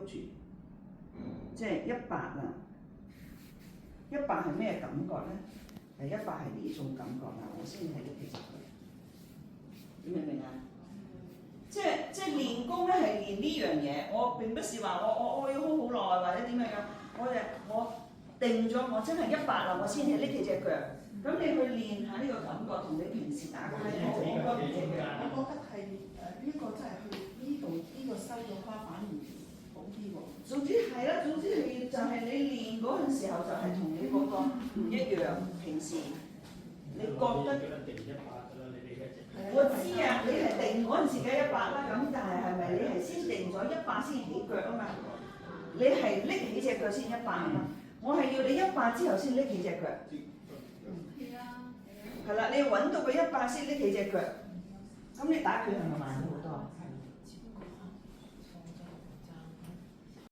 住，即係100啦。100係咩感覺咧？係100係呢種感覺啦，我先係拎起隻腳，你明唔明啊？即係練功咧係練呢樣嘢，我並不是話我要 hold 好耐或者點樣樣，我定咗我真係100啦，我先係拎起隻腳。咁你去練下呢個感覺，同你平時打交，我覺得係呢個真係去呢度呢個收咗花反而好啲喎。總之係啦，總之係就係你練嗰陣時候就係同你嗰個唔一樣。平時你覺得我知啊，你係定嗰陣時嘅100啦，咁但係咪你係先定咗100先起腳啊嘛？你係拎起隻腳先100啊嘛？我係要你100之後先拎起隻腳。係啦，你要揾到個100先拎起隻腳，咁你打拳係咪慢咗？